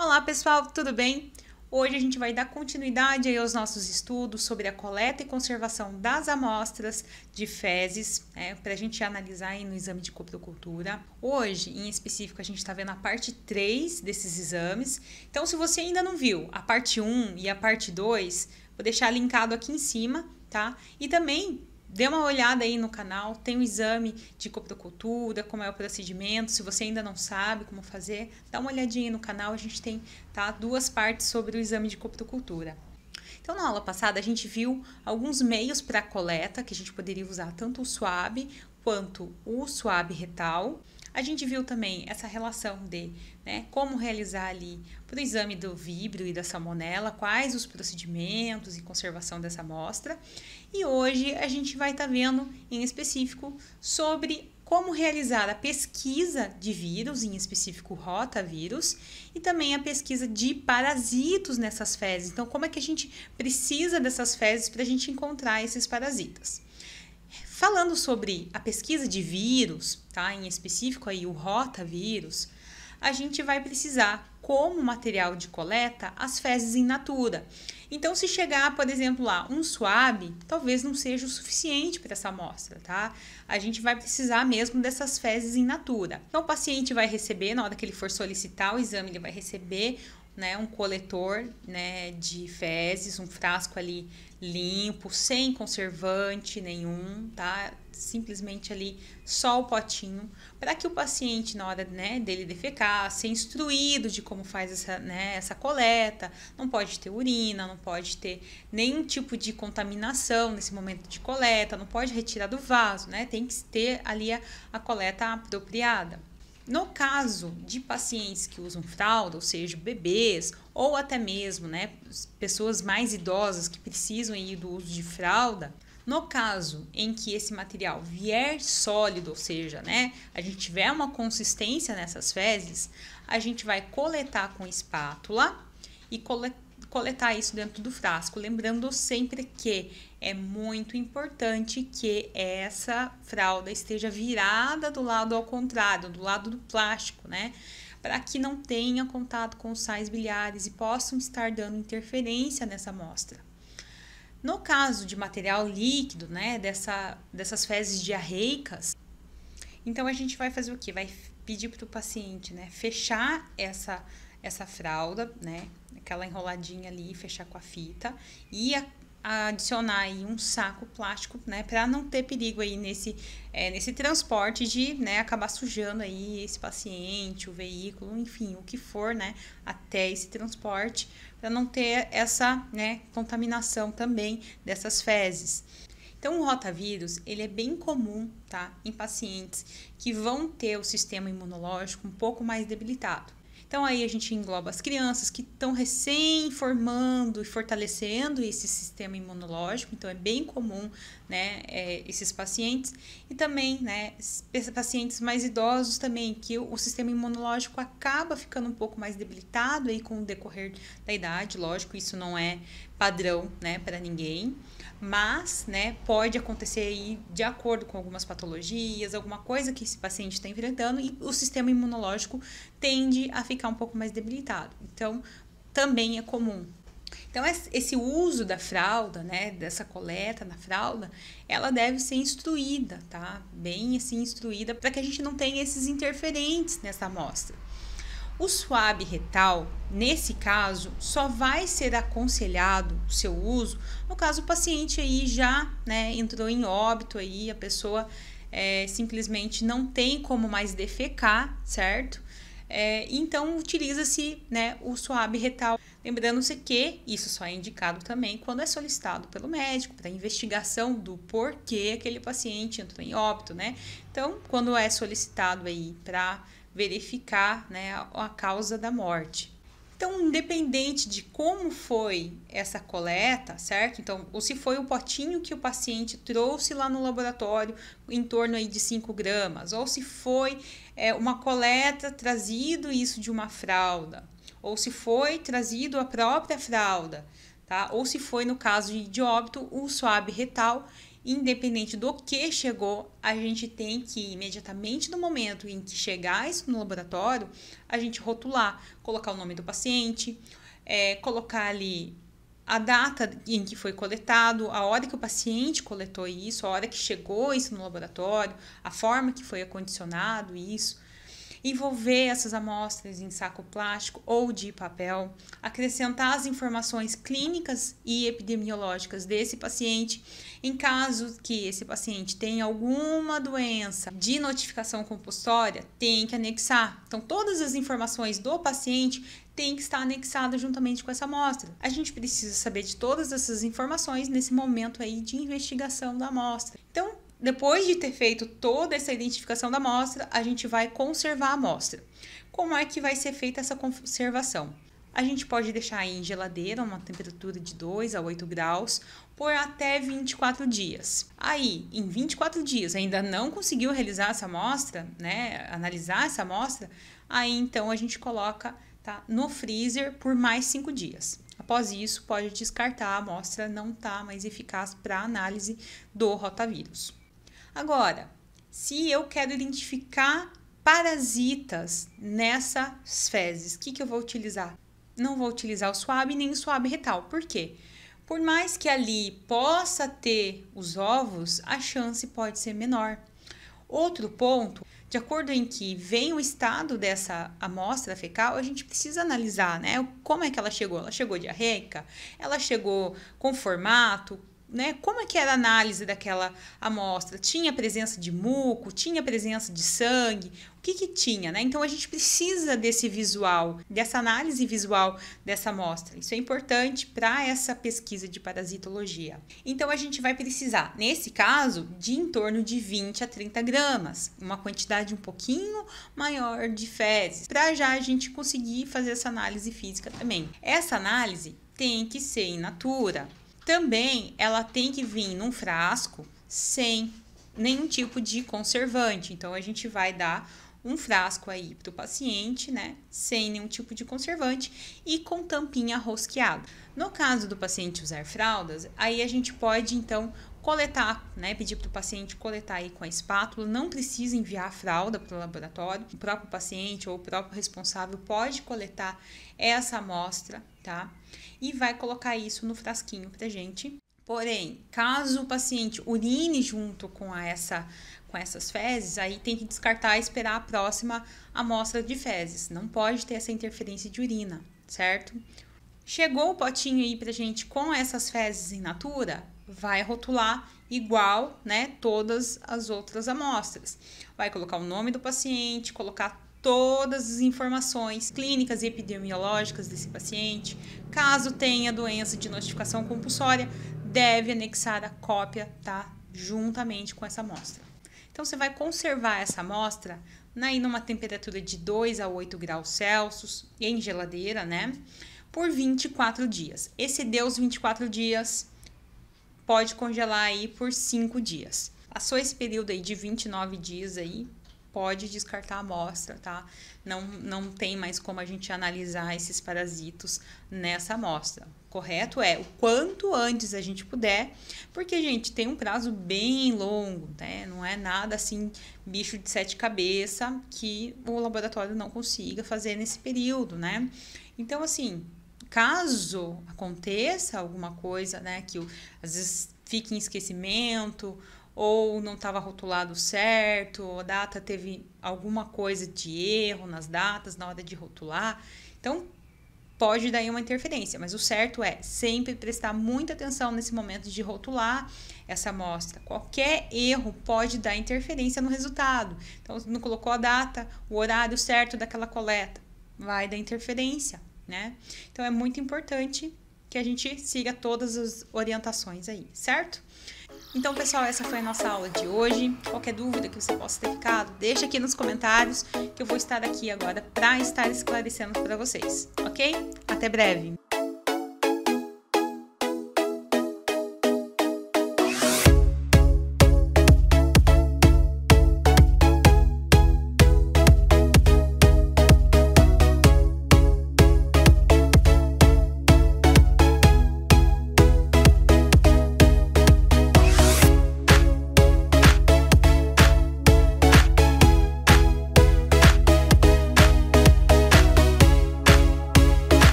Olá pessoal, tudo bem? Hoje a gente vai dar continuidade aí aos nossos estudos sobre a coleta e conservação das amostras de fezes, para a gente analisar aí no exame de coprocultura. Hoje, em específico, a gente está vendo a parte 3 desses exames. Então, se você ainda não viu a parte 1 e a parte 2, vou deixar linkado aqui em cima, tá? E também dê uma olhada aí no canal, tem o exame de coprocultura, como é o procedimento. Se você ainda não sabe como fazer, dá uma olhadinha aí no canal, a gente tem, tá, duas partes sobre o exame de coprocultura. Então, na aula passada, a gente viu alguns meios para coleta, que a gente poderia usar tanto o swab quanto o swab retal. A gente viu também essa relação de como realizar ali para o exame do víbrio e da salmonela, quais os procedimentos e conservação dessa amostra. E hoje a gente vai estar vendo em específico sobre como realizar a pesquisa de vírus, em específico rotavírus, e também a pesquisa de parasitos nessas fezes. Então, como é que a gente precisa dessas fezes para a gente encontrar esses parasitas? Falando sobre a pesquisa de vírus, tá? Em específico aí o rotavírus, a gente vai precisar como material de coleta as fezes in natura. Então, se chegar, por exemplo, lá um swab, talvez não seja o suficiente para essa amostra, tá? A gente vai precisar mesmo dessas fezes in natura. Então, o paciente vai receber, na hora que ele for solicitar o exame, ele vai receber um coletor de fezes, um frasco ali limpo, sem conservante nenhum, tá? Simplesmente ali só o potinho, para que o paciente, na hora dele defecar, ser instruído de como faz essa coleta. Não pode ter urina, não pode ter nenhum tipo de contaminação nesse momento de coleta, não pode retirar do vaso, tem que ter ali a coleta apropriada. No caso de pacientes que usam fralda, ou seja, bebês, ou até mesmo pessoas mais idosas que precisam aí do uso de fralda, no caso em que esse material vier sólido, ou seja, a gente tiver uma consistência nessas fezes, a gente vai coletar com espátula e coletar isso dentro do frasco, lembrando sempre que é muito importante que essa fralda esteja virada do lado ao contrário, do lado do plástico, para que não tenha contato com os sais biliares e possam estar dando interferência nessa amostra. No caso de material líquido, dessas fezes diarreicas, então a gente vai fazer o quê? Vai pedir para o paciente, fechar essa fralda, aquela enroladinha ali, fechar com a fita e adicionar aí um saco plástico, para não ter perigo aí nesse transporte de, acabar sujando aí esse paciente, o veículo, enfim, o que for, até esse transporte, para não ter essa, contaminação também dessas fezes. Então, o rotavírus, ele é bem comum, tá, em pacientes que vão ter o sistema imunológico um pouco mais debilitado. Então, aí a gente engloba as crianças que estão recém formando e fortalecendo esse sistema imunológico. Então, é bem comum, esses pacientes. E também, pacientes mais idosos também, que o sistema imunológico acaba ficando um pouco mais debilitado aí com o decorrer da idade. Lógico, isso não é padrão, para ninguém. Mas, pode acontecer aí de acordo com algumas patologias, alguma coisa que esse paciente está enfrentando e o sistema imunológico tende a ficar um pouco mais debilitado. Então, também é comum. Então, esse uso da fralda, dessa coleta na fralda, ela deve ser instruída, tá? Bem assim instruída, para que a gente não tenha esses interferentes nessa amostra. O swab retal, nesse caso, só vai ser aconselhado o seu uso no caso o paciente aí já entrou em óbito, aí a pessoa simplesmente não tem como mais defecar, certo? Então, utiliza-se o swab retal. Lembrando-se que isso só é indicado também quando é solicitado pelo médico para investigação do porquê aquele paciente entrou em óbito, Então, quando é solicitado aí para verificar a causa da morte. Então, independente de como foi essa coleta, certo? Então, ou se foi o potinho que o paciente trouxe lá no laboratório, em torno aí de 5 gramas, ou se foi uma coleta trazido isso de uma fralda, ou se foi trazido a própria fralda, tá? Ou se foi, no caso de óbito, o swab retal, independente do que chegou, a gente tem que, imediatamente no momento em que chegar isso no laboratório, a gente rotular, colocar o nome do paciente, colocar ali a data em que foi coletado, a hora que o paciente coletou isso, a hora que chegou isso no laboratório, a forma que foi acondicionado isso, envolver essas amostras em saco plástico ou de papel, acrescentar as informações clínicas e epidemiológicas desse paciente, em caso que esse paciente tenha alguma doença de notificação compulsória, tem que anexar. Então, todas as informações do paciente tem que estar anexada juntamente com essa amostra. A gente precisa saber de todas essas informações nesse momento aí de investigação da amostra. Então, depois de ter feito toda essa identificação da amostra, a gente vai conservar a amostra. Como é que vai ser feita essa conservação? A gente pode deixar em geladeira, uma temperatura de 2 a 8 graus, por até 24 dias. Aí, em 24 dias, ainda não conseguiu realizar essa amostra, né, analisar essa amostra, aí então a gente coloca no freezer por mais 5 dias. Após isso, pode descartar, a amostra não está mais eficaz para análise do rotavírus. Agora, se eu quero identificar parasitas nessas fezes, o que eu vou utilizar? Não vou utilizar o swab nem o swab retal. Por quê? Por mais que ali possa ter os ovos, a chance pode ser menor. Outro ponto, de acordo em que vem o estado dessa amostra fecal, a gente precisa analisar, né? Como é que ela chegou? Ela chegou diarreica? Ela chegou com formato? Né? Como é que era a análise daquela amostra? Tinha presença de muco? Tinha presença de sangue? O que tinha, né? Então, a gente precisa desse visual, dessa análise visual dessa amostra. Isso é importante para essa pesquisa de parasitologia. Então, a gente vai precisar, nesse caso, de em torno de 20 a 30 gramas, uma quantidade um pouquinho maior de fezes, para já a gente conseguir fazer essa análise física também. Essa análise tem que ser in natura. Também ela tem que vir num frasco sem nenhum tipo de conservante. Então, a gente vai dar um frasco aí para o paciente, né? Sem nenhum tipo de conservante e com tampinha rosqueada. No caso do paciente usar fraldas, aí a gente pode, então, coletar, né? Pedir para o paciente coletar aí com a espátula. Não precisa enviar a fralda para o laboratório. O próprio paciente ou o próprio responsável pode coletar essa amostra, tá? E vai colocar isso no frasquinho pra gente. Porém, caso o paciente urine junto com essas fezes, aí tem que descartar e esperar a próxima amostra de fezes. Não pode ter essa interferência de urina, certo? Chegou o potinho aí pra gente com essas fezes in natura, vai rotular igual, né, todas as outras amostras. Vai colocar o nome do paciente, colocar todas as informações clínicas e epidemiológicas desse paciente. Caso tenha doença de notificação compulsória, deve anexar a cópia, tá? Juntamente com essa amostra. Então, você vai conservar essa amostra aí numa temperatura de 2 a 8 graus Celsius, em geladeira, né? Por 24 dias. Excedeu os 24 dias, pode congelar aí por 5 dias. Passou esse período aí de 29 dias aí, pode descartar a amostra, tá? Não tem mais como a gente analisar esses parasitos nessa amostra. Correto é o quanto antes a gente puder, porque, gente, tem um prazo bem longo, né? Não é nada assim, bicho de 7 cabeças que o laboratório não consiga fazer nesse período, né? Então, assim, caso aconteça alguma coisa, né, que às vezes fique em esquecimento, ou não estava rotulado certo, a data teve alguma coisa de erro nas datas na hora de rotular, então pode dar uma interferência, mas o certo é sempre prestar muita atenção nesse momento de rotular essa amostra. Qualquer erro pode dar interferência no resultado. Então, não colocou a data, o horário certo daquela coleta, vai dar interferência, né? Então, é muito importante que a gente siga todas as orientações aí, certo? Então, pessoal, essa foi a nossa aula de hoje. Qualquer dúvida que você possa ter ficado, deixa aqui nos comentários que eu vou estar aqui agora para estar esclarecendo para vocês, ok? Até breve!